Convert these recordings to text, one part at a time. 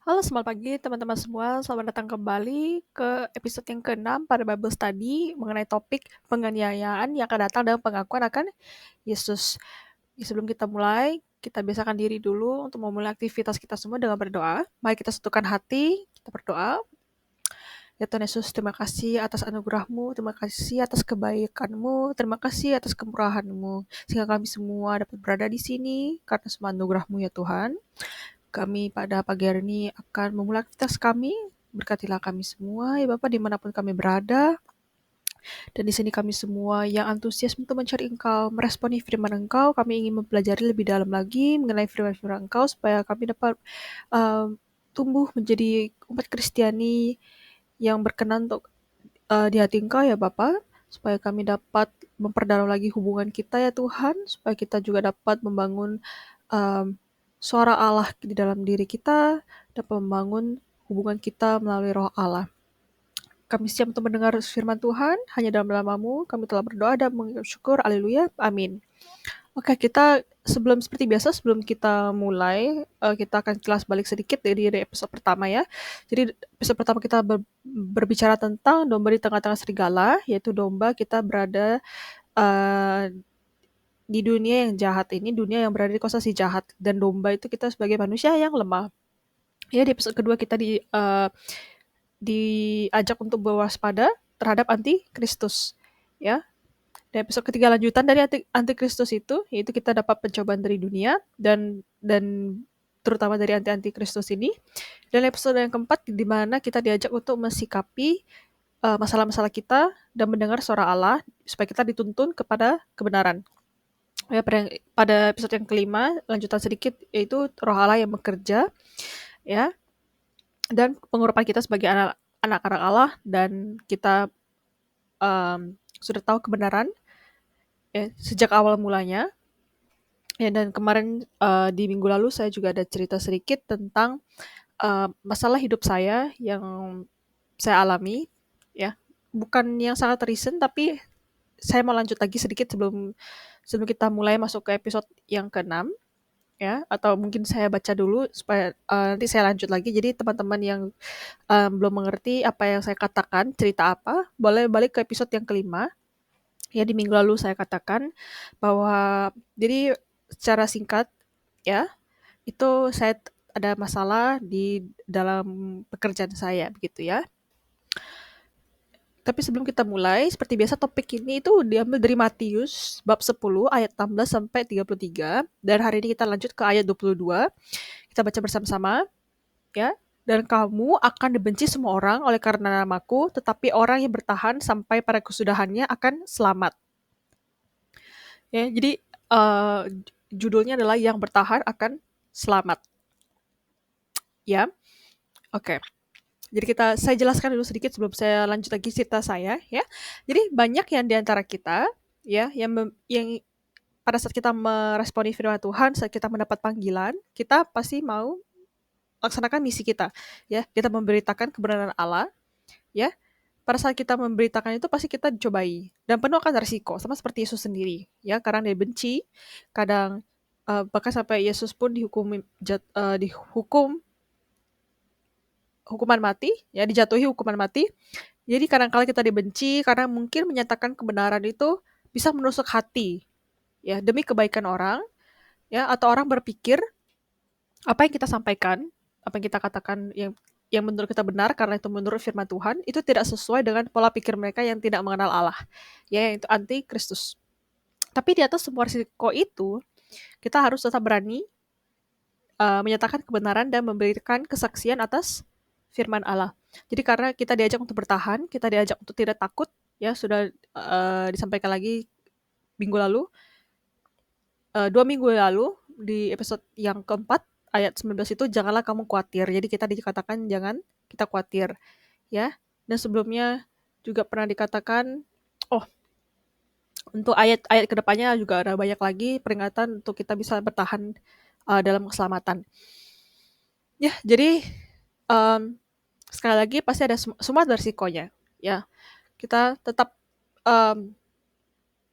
Halo, selamat pagi teman-teman semua. Selamat datang kembali ke episode yang ke-6 pada Bible Study mengenai topik penganiayaan yang akan datang dan pengakuan akan Yesus. Sebelum kita mulai, kita biasakan diri dulu untuk memulai aktivitas kita semua dengan berdoa. Mari kita satukan hati, kita berdoa. Ya Tuhan Yesus, terima kasih atas anugerah-Mu, terima kasih atas kebaikan-Mu, terima kasih atas kemurahan-Mu, sehingga kami semua dapat berada di sini karena semua anugerah-Mu ya Tuhan. Kami pada pagi hari ini akan memulai aktivitas kami. Berkatilah kami semua, ya Bapak, dimanapun kami berada. Dan di sini kami semua yang antusias untuk mencari Engkau, meresponi firman Engkau. Kami ingin mempelajari lebih dalam lagi mengenai firman-firman Engkau, supaya kami dapat tumbuh menjadi umat Kristiani yang berkenan untuk di hati Engkau ya Bapak, supaya kami dapat memperdalam lagi hubungan kita ya Tuhan, supaya kita juga dapat membangun um, suara Allah di dalam diri kita, dapat membangun hubungan kita melalui roh Allah. Kami siap untuk mendengar firman Tuhan, hanya dalam nama-Mu kami telah berdoa dan mengucap syukur, haleluya, amin. Oke, kita seperti biasa, sebelum kita mulai, kita akan kilas balik sedikit dari episode pertama ya. Jadi episode pertama kita berbicara tentang domba di tengah-tengah serigala, yaitu domba kita berada di dunia yang jahat ini, dunia yang berada di kuasa si jahat, dan domba itu kita sebagai manusia yang lemah. Ya, di episode kedua kita diajak untuk berwaspada terhadap antikristus. Ya, dan episode ketiga lanjutan dari antikristus itu, yaitu kita dapat pencobaan dari dunia dan terutama dari antikristus ini. Dan episode yang keempat di mana kita diajak untuk mensikapi masalah-masalah kita dan mendengar suara Allah supaya kita dituntun kepada kebenaran. Ya, pada episode yang kelima, lanjutan sedikit, yaitu roh Allah yang bekerja, ya, dan pengurapan kita sebagai anak-anak Allah, dan kita sudah tahu kebenaran ya, sejak awal mulanya. Ya, dan kemarin di minggu lalu saya juga ada cerita sedikit tentang masalah hidup saya yang saya alami, ya, bukan yang sangat recent, tapi saya mau lanjut lagi sedikit sebelum kita mulai masuk ke episode yang ke-6, ya, atau mungkin saya baca dulu supaya nanti saya lanjut lagi. Jadi teman-teman yang belum mengerti apa yang saya katakan, cerita apa, boleh balik ke episode yang kelima. Ya, di minggu lalu saya katakan bahwa, jadi secara singkat, ya, itu saya ada masalah di dalam pekerjaan saya, begitu ya. Tapi sebelum kita mulai, seperti biasa topik ini itu diambil dari Matius bab 10 ayat 16 sampai 33, dan hari ini kita lanjut ke ayat 22. Kita baca bersama-sama, ya. Dan kamu akan dibenci semua orang oleh karena namaku, tetapi orang yang bertahan sampai pada kesudahannya akan selamat. Ya, jadi judulnya adalah yang bertahan akan selamat. Ya, oke. Jadi saya jelaskan dulu sedikit sebelum saya lanjut lagi cerita saya, ya. Jadi banyak yang diantara kita, ya, yang pada saat kita meresponi firman Tuhan, saat kita mendapat panggilan, kita pasti mau laksanakan misi kita, ya. Kita memberitakan kebenaran Allah, ya. Pada saat kita memberitakan itu pasti kita dicobai dan penuh akan risiko, sama seperti Yesus sendiri, ya. Kadang dia benci, kadang bahkan sampai Yesus pun dihukum hukuman mati, ya, dijatuhi hukuman mati. Jadi kadang-kala kita dibenci karena mungkin menyatakan kebenaran itu bisa menusuk hati, ya, demi kebaikan orang, ya, atau orang berpikir apa yang kita sampaikan, apa yang kita katakan yang menurut kita benar karena itu menurut firman Tuhan, itu tidak sesuai dengan pola pikir mereka yang tidak mengenal Allah, ya, yaitu anti Kristus. Tapi di atas semua risiko itu, kita harus tetap berani menyatakan kebenaran dan memberikan kesaksian atas firman Allah. Jadi karena kita diajak untuk bertahan, kita diajak untuk tidak takut, ya, sudah disampaikan lagi minggu lalu, 2 minggu lalu di episode yang keempat ayat 19 itu, janganlah kamu khawatir. Jadi kita dikatakan jangan kita khawatir, ya. Dan sebelumnya juga pernah dikatakan, untuk ayat-ayat kedepannya juga ada banyak lagi peringatan untuk kita bisa bertahan dalam keselamatan. Ya, jadi sekali lagi pasti ada semua ada risikonya, ya. Kita tetap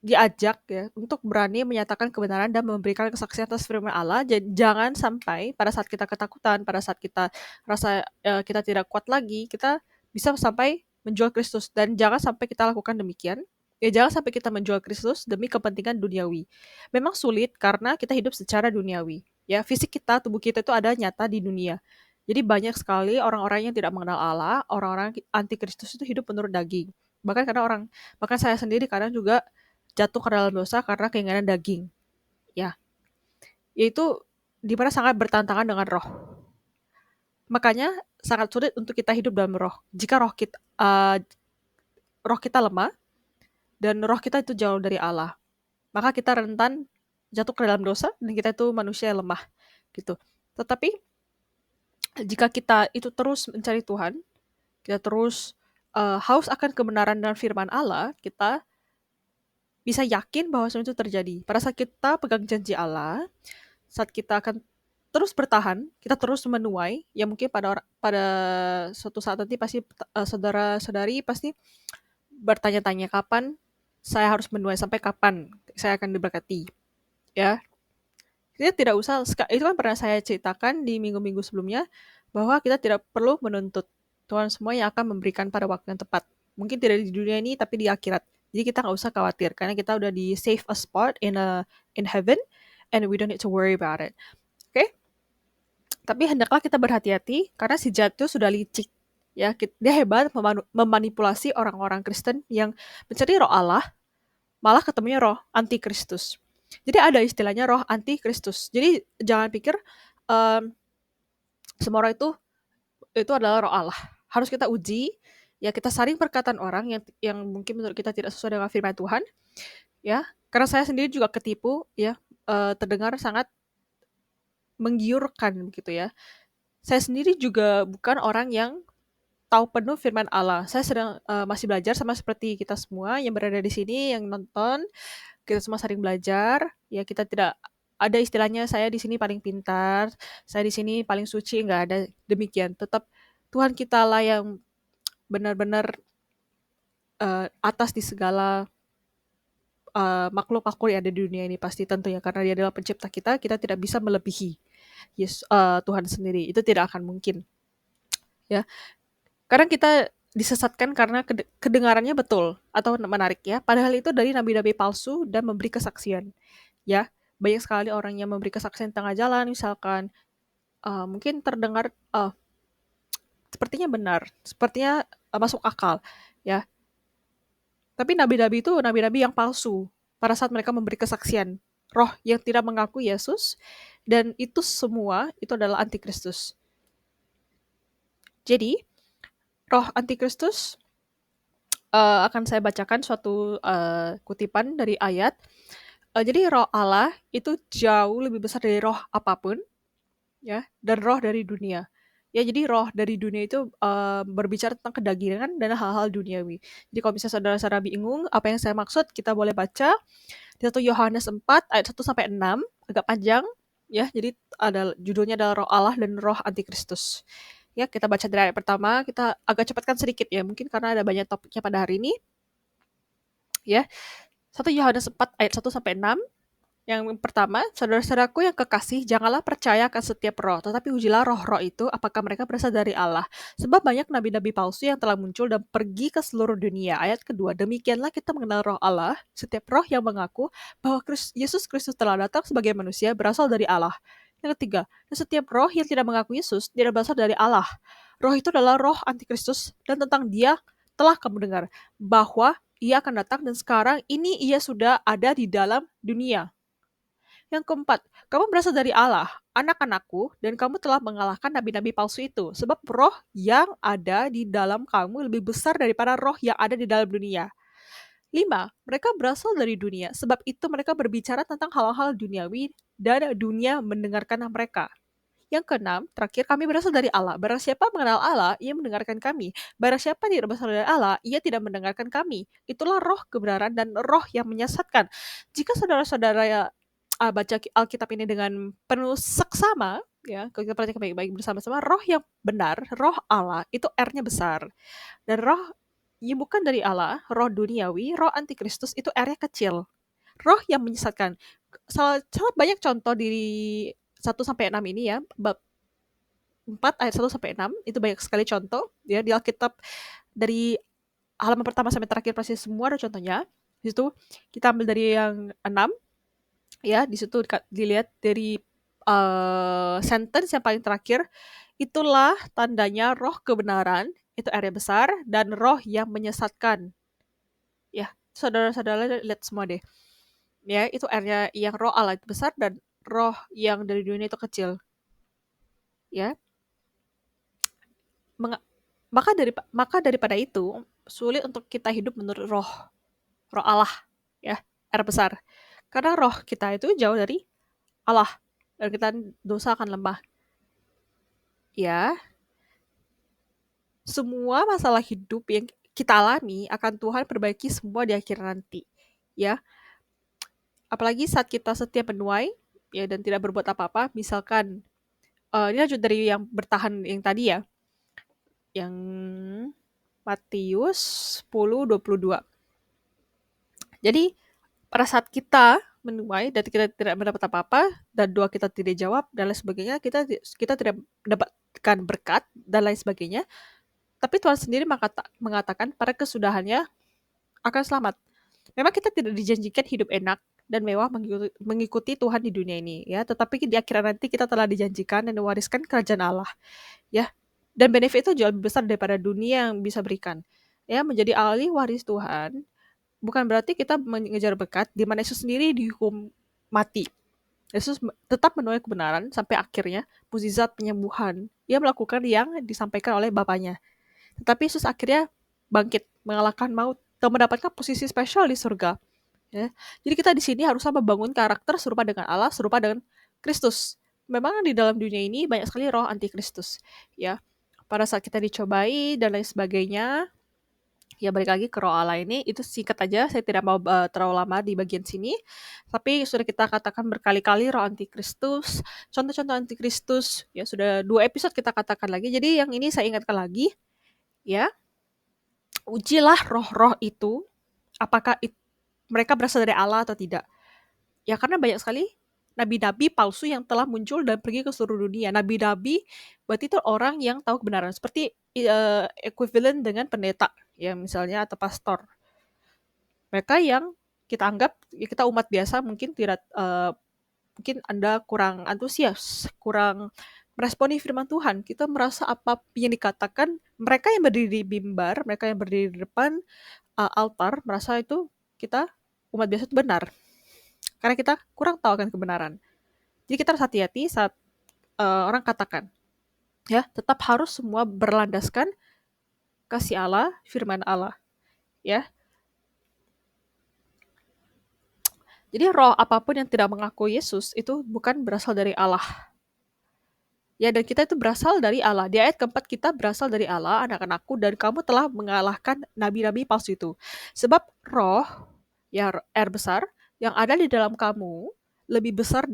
diajak ya untuk berani menyatakan kebenaran dan memberikan kesaksian atas firman Allah. Jadi jangan sampai pada saat kita ketakutan, pada saat kita rasa kita tidak kuat lagi, kita bisa sampai menjual Kristus, dan jangan sampai kita lakukan demikian. Ya jangan sampai kita menjual Kristus demi kepentingan duniawi. Memang sulit karena kita hidup secara duniawi. Ya, fisik kita, tubuh kita itu ada nyata di dunia. Jadi banyak sekali orang-orang yang tidak mengenal Allah, orang-orang anti Kristus itu hidup menurut daging. Bahkan saya sendiri kadang juga jatuh ke dalam dosa karena keinginan daging. Ya, yaitu di mana sangat bertentangan dengan roh. Makanya sangat sulit untuk kita hidup dalam roh. Jika roh kita lemah dan roh kita itu jauh dari Allah, maka kita rentan jatuh ke dalam dosa dan kita itu manusia yang lemah gitu. Tetapi jika kita itu terus mencari Tuhan, kita terus haus akan kebenaran dan firman Allah, kita bisa yakin bahwa semua itu terjadi. Pada saat kita pegang janji Allah, saat kita akan terus bertahan, kita terus menuai, ya mungkin pada suatu saat nanti pasti saudara-saudari pasti bertanya-tanya kapan saya harus menuai, sampai kapan saya akan diberkati. Ya, kita tidak usah, itu kan pernah saya ceritakan di minggu-minggu sebelumnya, bahwa kita tidak perlu menuntut Tuhan semua yang akan memberikan pada waktu yang tepat. Mungkin tidak di dunia ini, tapi di akhirat. Jadi kita nggak usah khawatir, karena kita udah di save a spot in heaven, and we don't need to worry about it. Oke? Tapi hendaklah kita berhati-hati, karena si jahat itu sudah licik. Ya, dia hebat memanipulasi orang-orang Kristen yang mencari roh Allah, malah ketemunya roh anti-Kristus. Jadi ada istilahnya roh anti-Kristus. Jadi jangan pikir semua roh itu adalah roh Allah. Harus kita uji, ya kita saring perkataan orang yang mungkin menurut kita tidak sesuai dengan firman Tuhan, ya. Karena saya sendiri juga ketipu, ya, terdengar sangat menggiurkan begitu ya. Saya sendiri juga bukan orang yang tahu penuh firman Allah. Saya sedang masih belajar, sama seperti kita semua yang berada di sini, yang nonton. Kita semua sering belajar, ya kita tidak ada istilahnya saya di sini paling pintar, saya di sini paling suci, nggak ada demikian. Tetap Tuhan kita lah yang benar-benar atas di segala makhluk-makhluk yang ada di dunia ini, pasti tentunya, karena dia adalah pencipta kita tidak bisa melebihi Tuhan sendiri. Itu tidak akan mungkin. Ya, kadang kita disesatkan karena kedengarannya betul atau menarik ya, padahal itu dari nabi-nabi palsu dan memberi kesaksian. Ya, banyak sekali orang yang memberi kesaksian di tengah jalan, misalkan mungkin terdengar sepertinya benar, sepertinya masuk akal, ya. Tapi nabi-nabi itu nabi-nabi yang palsu pada saat mereka memberi kesaksian. Roh yang tidak mengaku Yesus, dan itu semua itu adalah antikristus. Jadi, roh antikristus akan saya bacakan suatu kutipan dari ayat. Jadi roh Allah itu jauh lebih besar dari roh apapun, ya, dan roh dari dunia. Ya, jadi roh dari dunia itu berbicara tentang kedagingan dan hal-hal duniawi. Jadi kalau misalnya saudara-saudara bingung apa yang saya maksud, kita boleh baca di 1 Yohanes 4 ayat 1 sampai 6, agak panjang ya. Jadi judulnya adalah roh Allah dan roh antikristus. Ya, kita baca dari ayat pertama, kita agak cepatkan sedikit ya, mungkin karena ada banyak topiknya pada hari ini. Ya. 1 Yohanes 4 ayat 1 sampai 6. Yang pertama, saudara-saudaraku yang kekasih, janganlah percaya akan setiap roh, tetapi ujilah roh-roh itu apakah mereka berasal dari Allah. Sebab banyak nabi-nabi palsu yang telah muncul dan pergi ke seluruh dunia. Ayat kedua, demikianlah kita mengenal roh Allah. Setiap roh yang mengaku bahwa Yesus Kristus telah datang sebagai manusia berasal dari Allah. Yang ketiga, dan setiap roh yang tidak mengaku Yesus tidak berasal dari Allah. Roh itu adalah roh antikristus, dan tentang dia telah kamu dengar bahwa ia akan datang, dan sekarang ini ia sudah ada di dalam dunia. Yang keempat, kamu berasal dari Allah, anak-anakku, dan kamu telah mengalahkan nabi-nabi palsu itu. Sebab roh yang ada di dalam kamu lebih besar daripada roh yang ada di dalam dunia. 5. Mereka berasal dari dunia, sebab itu mereka berbicara tentang hal-hal duniawi, dan dunia mendengarkan mereka. Yang keenam, terakhir, kami berasal dari Allah. Barang siapa mengenal Allah, ia mendengarkan kami. Barang siapa tidak berasal dari Allah, ia tidak mendengarkan kami. Itulah roh kebenaran dan roh yang menyesatkan. Jika saudara-saudara baca Alkitab ini dengan penuh seksama, ya, kalau kita perhatikan baik-baik bersama-sama, roh yang benar, roh Allah, itu R-nya besar. Dan roh ya bukan dari Allah, roh duniawi, roh antikristus itu R-nya kecil. Roh yang menyesatkan. Sangat banyak contoh di 1-6 ini ya, bab 4 ayat 1-6 itu banyak sekali contoh ya di Alkitab, dari halaman pertama sampai terakhir pasti semua ada contohnya. Di situ kita ambil dari yang 6 ya, di situ dilihat dari sentence yang paling terakhir, itulah tandanya roh kebenaran, itu R besar, dan roh yang menyesatkan. Ya, saudara-saudara lihat semua deh. Ya, itu R-nya yang roh Allah itu besar dan roh yang dari dunia itu kecil. Ya. Maka daripada itu sulit untuk kita hidup menurut roh Allah ya, R besar. Karena roh kita itu jauh dari Allah dan kita dosa akan lemah. Ya, semua masalah hidup yang kita alami akan Tuhan perbaiki semua di akhir nanti. Ya, apalagi saat kita setia menuai ya dan tidak berbuat apa-apa. Misalkan ini lanjut dari yang bertahan yang tadi ya, yang Matius 10:22. Jadi pada saat kita menuai dan kita tidak mendapat apa-apa dan doa kita tidak jawab dan lain sebagainya, kita tidak mendapatkan berkat dan lain sebagainya. Tapi Tuhan sendiri mengatakan pada kesudahannya akan selamat. Memang kita tidak dijanjikan hidup enak dan mewah mengikuti Tuhan di dunia ini ya, tetapi di akhir nanti kita telah dijanjikan dan diwariskan kerajaan Allah ya. Dan benefit itu jauh lebih besar daripada dunia yang bisa berikan. Ya, menjadi ahli waris Tuhan bukan berarti kita mengejar berkat di mana Yesus sendiri dihukum mati. Yesus tetap menuai kebenaran sampai akhirnya mukjizat penyembuhan. Ia melakukan yang disampaikan oleh Bapaknya. Tetapi Yesus akhirnya bangkit, mengalahkan maut, dan mendapatkan posisi spesial di surga. Ya. Jadi kita di sini harusnya membangun karakter serupa dengan Allah, serupa dengan Kristus. Memang di dalam dunia ini banyak sekali roh antikristus. Ya, pada saat kita dicobai dan lain sebagainya, ya balik lagi ke roh Allah ini, itu singkat aja, saya tidak mau terlalu lama di bagian sini. Tapi sudah kita katakan berkali-kali roh antikristus, contoh-contoh antikristus, ya sudah 2 episode kita katakan lagi. Jadi yang ini saya ingatkan lagi, ya, ujilah roh-roh itu, apakah mereka berasal dari Allah atau tidak. Ya karena banyak sekali nabi-nabi palsu yang telah muncul dan pergi ke seluruh dunia. Nabi-nabi berarti itu orang yang tahu kebenaran, seperti equivalent dengan pendeta ya misalnya atau pastor. Mereka yang kita anggap ya kita umat biasa mungkin tidak mungkin Anda kurang antusias, kurang meresponi firman Tuhan. Kita merasa apa yang dikatakan, mereka yang berdiri di mimbar, mereka yang berdiri di depan altar merasa itu kita umat biasa itu benar. Karena kita kurang tahu akan kebenaran. Jadi kita harus hati-hati saat orang katakan. Ya, tetap harus semua berlandaskan kasih Allah, firman Allah. Ya. Jadi roh apapun yang tidak mengaku Yesus itu bukan berasal dari Allah. Ya, dan kita itu berasal dari Allah. Di ayat keempat kita berasal dari Allah, anak-anakku, dan kamu telah mengalahkan nabi-nabi palsu itu. Sebab roh, ya R besar, yang ada di dalam kamu, lebih besar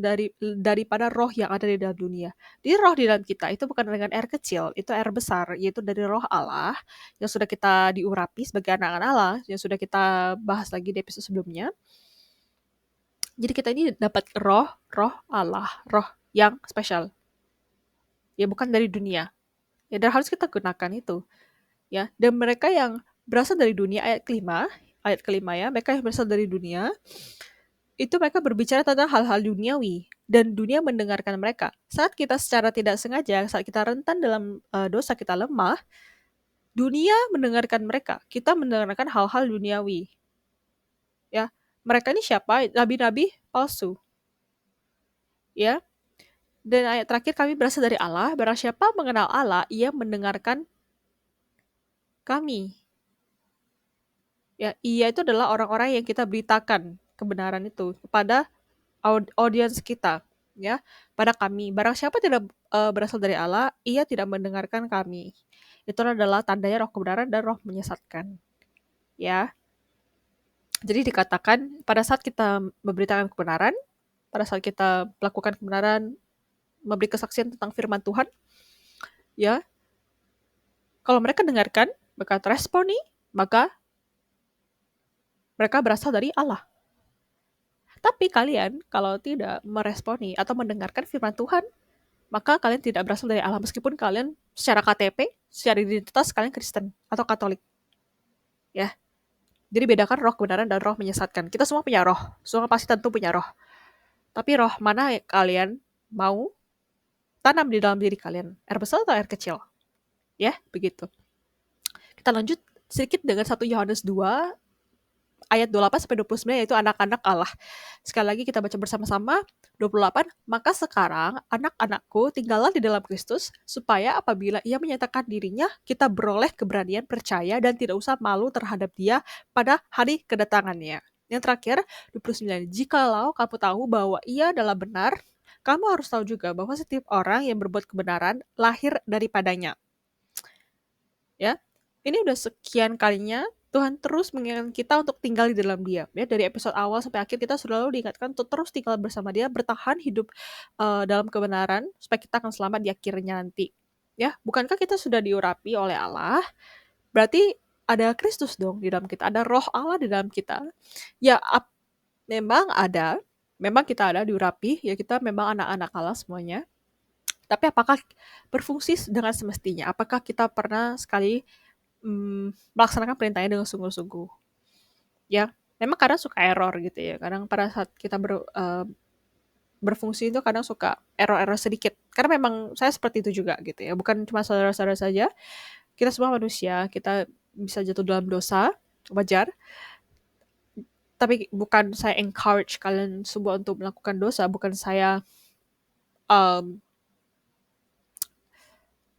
daripada roh yang ada di dalam dunia. Jadi roh di dalam kita itu bukan dengan R kecil, itu R besar, yaitu dari roh Allah, yang sudah kita diurapi sebagai anak-anak Allah, yang sudah kita bahas lagi di episode sebelumnya. Jadi kita ini dapat roh Allah, roh yang spesial. Ya bukan dari dunia. Ya dan harus kita gunakan itu. Ya, dan mereka yang berasal dari dunia ayat kelima ya, mereka yang berasal dari dunia itu mereka berbicara tentang hal-hal duniawi dan dunia mendengarkan mereka. Saat kita secara tidak sengaja, saat kita rentan dalam dosa, kita lemah, dunia mendengarkan mereka. Kita mendengarkan hal-hal duniawi. Ya, mereka ini siapa? Nabi-nabi palsu. Ya. Dan ayat terakhir, kami berasal dari Allah, barang siapa mengenal Allah, ia mendengarkan kami. Ya, ia itu adalah orang-orang yang kita beritakan kebenaran itu kepada audiens kita, ya, pada kami. Barang siapa tidak berasal dari Allah, ia tidak mendengarkan kami. Itu adalah tandanya roh kebenaran dan roh menyesatkan. Ya. Jadi dikatakan pada saat kita memberitakan kebenaran, pada saat kita melakukan kebenaran, memberi kesaksian tentang firman Tuhan, ya, kalau mereka dengarkan, mereka responi, maka mereka berasal dari Allah. Tapi kalian kalau tidak meresponi atau mendengarkan firman Tuhan, maka kalian tidak berasal dari Allah meskipun kalian secara KTP, secara identitas kalian Kristen atau Katolik. Ya. Jadi bedakan roh kebenaran dan roh menyesatkan. Kita semua punya roh, semua pasti tentu punya roh. Tapi roh mana yang kalian mau tanam di dalam diri kalian? Air besar atau air kecil? Ya, begitu. Kita lanjut sedikit dengan 1 Yohanes 2 ayat 28 sampai 29 yaitu anak-anak Allah. Sekali lagi kita baca bersama-sama 28, maka sekarang anak-anakku tinggallah di dalam Kristus supaya apabila ia menyatakan dirinya kita beroleh keberanian percaya dan tidak usah malu terhadap dia pada hari kedatangannya. Yang terakhir 29, jikalau kamu tahu bahwa ia adalah benar, kamu harus tahu juga bahwa setiap orang yang berbuat kebenaran lahir daripadanya. Ya, ini udah sekian kalinya Tuhan terus mengingatkan kita untuk tinggal di dalam Dia. Ya, dari episode awal sampai akhir kita selalu diingatkan untuk terus tinggal bersama Dia, bertahan hidup dalam kebenaran supaya kita akan selamat di akhirnya nanti. Ya, bukankah kita sudah diurapi oleh Allah? Berarti ada Kristus dong di dalam kita, ada Roh Allah di dalam kita. Ya, memang ada, memang kita ada diurapi, ya kita memang anak-anak Allah semuanya. Tapi apakah berfungsi dengan semestinya? Apakah kita pernah sekali melaksanakan perintahnya dengan sungguh-sungguh. Ya, memang kadang suka error gitu ya. Kadang pada saat kita berfungsi itu kadang suka error-error sedikit. Karena memang saya seperti itu juga gitu ya. Bukan cuma saudara-saudara saja. Kita semua manusia, kita bisa jatuh dalam dosa, wajar. Tapi bukan saya encourage kalian semua untuk melakukan dosa, bukan saya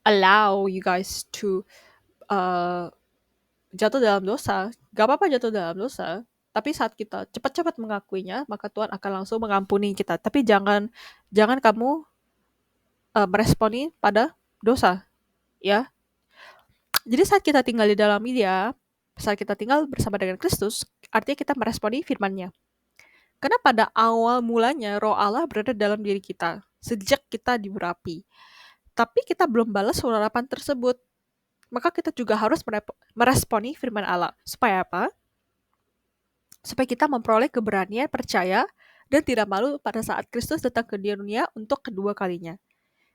allow you guys to jatuh dalam dosa. Gak apa-apa jatuh dalam dosa. Tapi saat kita cepat-cepat mengakuinya, maka Tuhan akan langsung mengampuni kita. Tapi jangan kamu meresponi pada dosa, ya. Jadi saat kita tinggal di dalam Dia, saat kita tinggal bersama dengan Kristus, artinya kita meresponi firman-Nya. Karena pada awal mulanya Roh Allah berada dalam diri kita sejak kita diurapi. Tapi kita belum balas urapan tersebut. Maka kita juga harus meresponi firman Allah. Supaya apa? Supaya kita memperoleh keberanian percaya dan tidak malu pada saat Kristus datang ke dunia untuk kedua kalinya.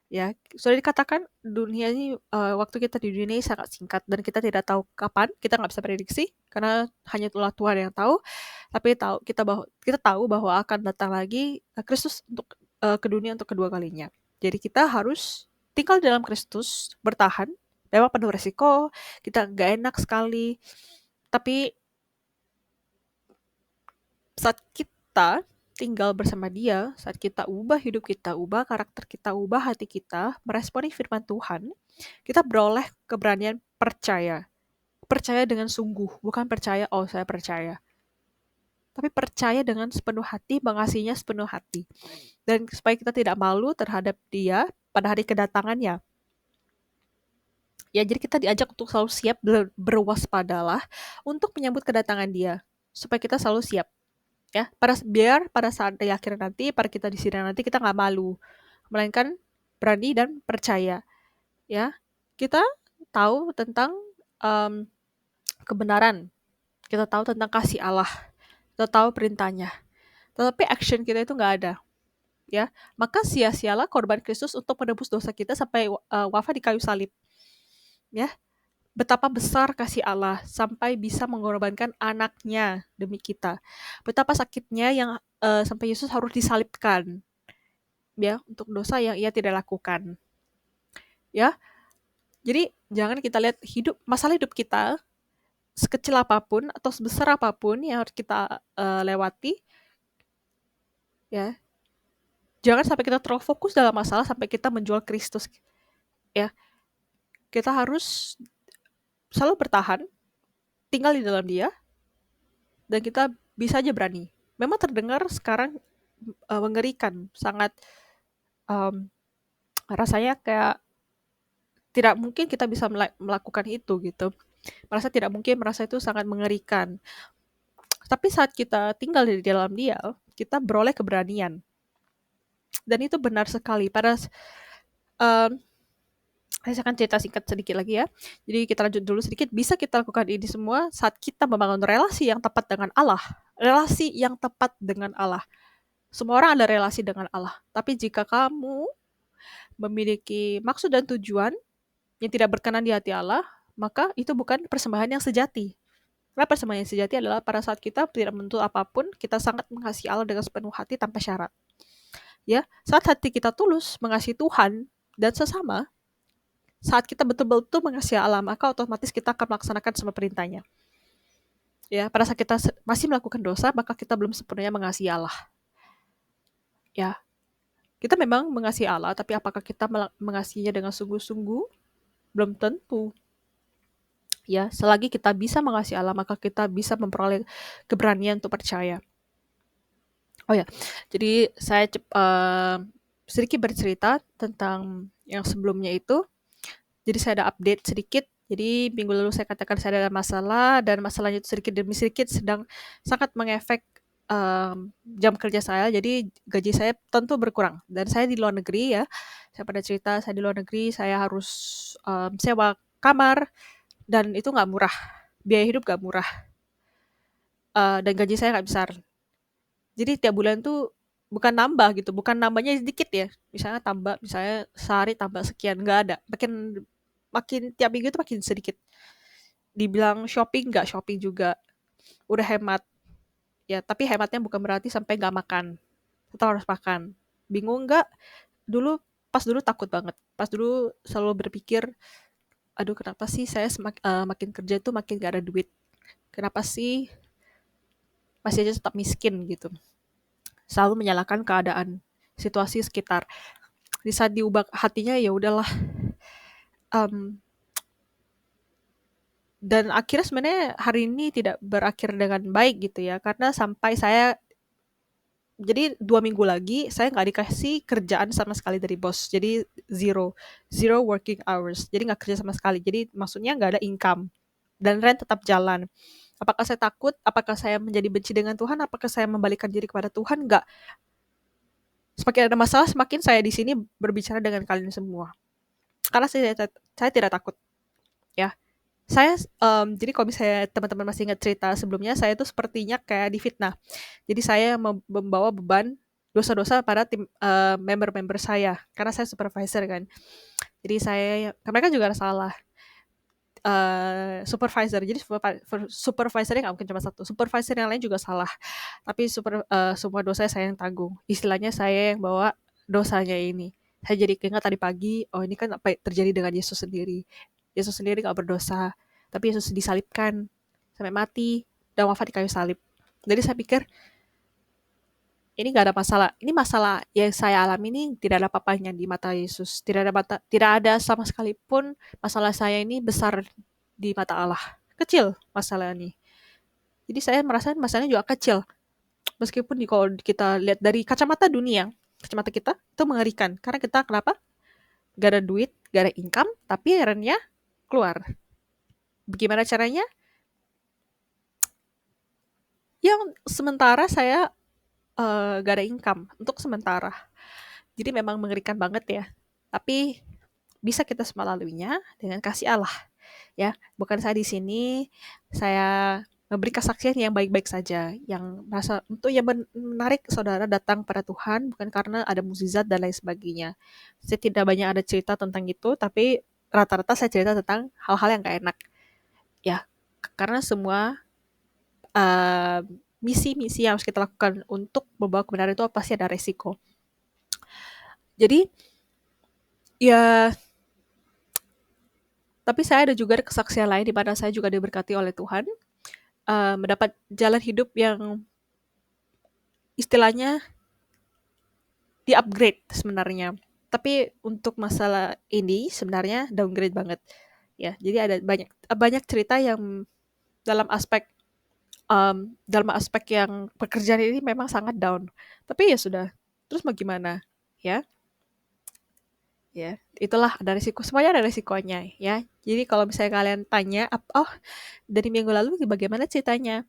Ya, sudah dikatakan dunia ini waktu kita di dunia ini sangat singkat dan kita tidak tahu kapan, kita nggak bisa prediksi karena hanya Tuhan yang tahu. Tapi kita tahu bahwa akan datang lagi Kristus untuk ke dunia untuk kedua kalinya. Jadi kita harus tinggal dalam Kristus, bertahan. Memang penuh resiko, kita nggak enak sekali, tapi saat kita tinggal bersama Dia, saat kita ubah hidup kita, ubah karakter kita, ubah hati kita, meresponi firman Tuhan, kita beroleh keberanian percaya. Percaya dengan sungguh, bukan percaya, oh saya percaya. Tapi percaya dengan sepenuh hati, mengasihinya sepenuh hati. Dan supaya kita tidak malu terhadap Dia pada hari kedatangannya. Ya, jadi kita diajak untuk selalu siap, berwaspadalah untuk menyambut kedatangan Dia. Supaya kita selalu siap. Ya, biar pada saat di akhir nanti, pada kita di sidang nanti kita nggak malu, melainkan berani dan percaya. Ya, kita tahu tentang kebenaran, kita tahu tentang kasih Allah, kita tahu perintahnya, tetapi action kita itu nggak ada. Ya, maka sia-sialah korban Kristus untuk menebus dosa kita sampai wafat di kayu salib. Ya, betapa besar kasih Allah sampai bisa mengorbankan anaknya demi kita. Betapa sakitnya yang sampai Yesus harus disalibkan. Ya, untuk dosa yang ia tidak lakukan. Ya. Jadi jangan kita lihat masalah hidup kita sekecil apapun atau sebesar apapun yang harus kita lewati. Ya. Jangan sampai kita terlalu fokus dalam masalah sampai kita menjual Kristus. Ya. Kita harus selalu bertahan, tinggal di dalam Dia, dan kita bisa aja berani. Memang terdengar sekarang mengerikan, sangat rasanya kayak tidak mungkin kita bisa melakukan itu gitu. Merasa itu sangat mengerikan. Tapi saat kita tinggal di dalam Dia, kita beroleh keberanian. Dan itu benar sekali. Saya akan cerita singkat sedikit lagi ya. Jadi kita lanjut dulu sedikit, bisa kita lakukan ini semua saat kita membangun relasi yang tepat dengan Allah. Relasi yang tepat dengan Allah. Semua orang ada relasi dengan Allah. Tapi jika kamu memiliki maksud dan tujuan yang tidak berkenan di hati Allah, maka itu bukan persembahan yang sejati. Karena persembahan yang sejati adalah pada saat kita tidak menuntut apapun, kita sangat mengasihi Allah dengan sepenuh hati tanpa syarat. Ya, saat hati kita tulus mengasihi Tuhan dan sesama, saat kita betul-betul mengasihi Allah, maka otomatis kita akan melaksanakan semua perintahnya. Ya, pada saat kita masih melakukan dosa, maka kita belum sepenuhnya mengasihi Allah. Ya, kita memang mengasihi Allah, tapi apakah kita mengasihinya dengan sungguh-sungguh? Belum tentu. Ya, selagi kita bisa mengasihi Allah, maka kita bisa memperoleh keberanian untuk percaya. Oh ya, jadi saya sedikit bercerita tentang yang sebelumnya itu. Jadi saya ada update sedikit. Jadi minggu lalu saya katakan saya ada masalah, dan masalahnya itu sedikit demi sedikit sedang sangat mengefek jam kerja saya. Jadi gaji saya tentu berkurang. Dan saya di luar negeri ya. Saya pada cerita saya di luar negeri, saya harus sewa kamar, dan itu nggak murah. Biaya hidup nggak murah. Dan gaji saya nggak besar. Jadi tiap bulan tuh bukan nambah gitu, bukan nambahnya sedikit ya. Misalnya tambah, misalnya sehari tambah sekian, nggak ada. Makin tiap minggu itu makin sedikit. Dibilang shopping, nggak shopping juga. Udah hemat. Ya, tapi hematnya bukan berarti sampai nggak makan. Tetap harus makan. Bingung nggak? Pas dulu takut banget. Pas dulu selalu berpikir, aduh kenapa sih saya makin kerja tuh makin gak ada duit. Kenapa sih masih aja tetap miskin gitu. Selalu menyalahkan keadaan, situasi sekitar. Di saat diubah hatinya, ya udahlah. Dan akhirnya sebenarnya hari ini tidak berakhir dengan baik gitu ya, karena sampai saya jadi 2 minggu lagi saya nggak dikasih kerjaan sama sekali dari bos. Jadi zero working hours. Jadi nggak kerja sama sekali. Jadi maksudnya nggak ada income, dan rent tetap jalan. Apakah saya takut? Apakah saya menjadi benci dengan Tuhan? Apakah saya membalikkan diri kepada Tuhan? Nggak. Semakin ada masalah, semakin saya di sini berbicara dengan kalian semua. Karena saya tidak takut. Ya, jadi kalau misalnya teman-teman masih ingat cerita sebelumnya, saya tuh sepertinya kayak difitnah. Jadi saya membawa beban dosa-dosa pada member-member saya, karena saya supervisor kan. Jadi mereka juga ada salah. Supervisor, jadi supervisornya nggak mungkin cuma satu, supervisor yang lain juga salah. Tapi semua dosa saya yang tanggung. Istilahnya saya yang bawa dosanya ini. Saya jadi keingat tadi pagi, oh ini kan apa yang terjadi dengan Yesus sendiri. Yesus sendiri gak berdosa, tapi Yesus disalibkan sampai mati dan wafat di kayu salib. Jadi saya pikir, ini gak ada masalah. Ini masalah yang saya alami ini tidak ada apa-apanya di mata Yesus. Tidak ada sama sekali pun masalah saya ini besar di mata Allah. Kecil masalah ini. Jadi saya merasa masalahnya juga kecil. Meskipun kalau kita lihat dari kacamata dunia, kacamata kita itu mengerikan. Karena kita kenapa? Gak ada duit, gak ada income, tapi rentnya keluar. Bagaimana caranya? Yang sementara saya gak ada income untuk sementara. Jadi memang mengerikan banget ya. Tapi bisa kita semua laluinya dengan kasih Allah. Ya, bukan saya di sini saya memberi kesaksian yang baik-baik saja, yang menarik saudara datang pada Tuhan bukan karena ada mukjizat dan lain sebagainya. Saya tidak banyak ada cerita tentang itu, tapi rata-rata saya cerita tentang hal-hal yang gak enak. Ya, karena semua misi-misi yang harus kita lakukan untuk membawa kebenaran itu pasti ada resiko. Jadi, ya, tapi saya ada juga kesaksian lain di mana saya juga diberkati oleh Tuhan, mendapat jalan hidup yang istilahnya di-upgrade sebenarnya. Tapi untuk masalah ini sebenarnya downgrade banget. Ya, jadi ada banyak cerita yang dalam aspek yang pekerjaan ini memang sangat down. Tapi ya sudah. Terus mau gimana? Ya. Ya, itulah ada risiko. Semuanya ada risikonya ya. Jadi kalau misalnya kalian tanya, oh dari minggu lalu bagaimana ceritanya?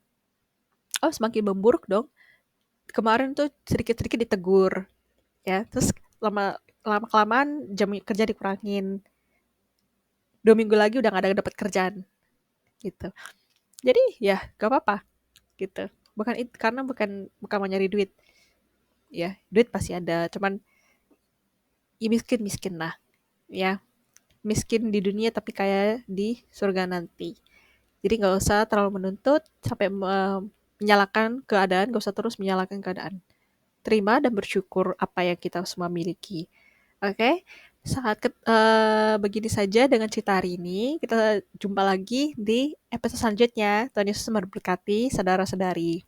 Oh semakin memburuk dong. Kemarin tuh sedikit-sedikit ditegur, ya. Terus lama kelamaan jam kerja dikurangin. 2 minggu lagi udah gak ada dapat kerjaan gitu. Jadi ya gak apa-apa gitu. Karena bukan mau nyari duit. Ya, duit pasti ada, cuman ya miskin lah ya. Miskin di dunia tapi kaya di surga nanti. Jadi nggak usah terlalu menuntut sampai menyalahkan keadaan, nggak usah terus menyalahkan keadaan. Terima dan bersyukur apa yang kita semua miliki. Oke, begini saja dengan cerita hari ini. Kita jumpa lagi di episode selanjutnya. Tuhan Yesus memberkati saudara-saudari.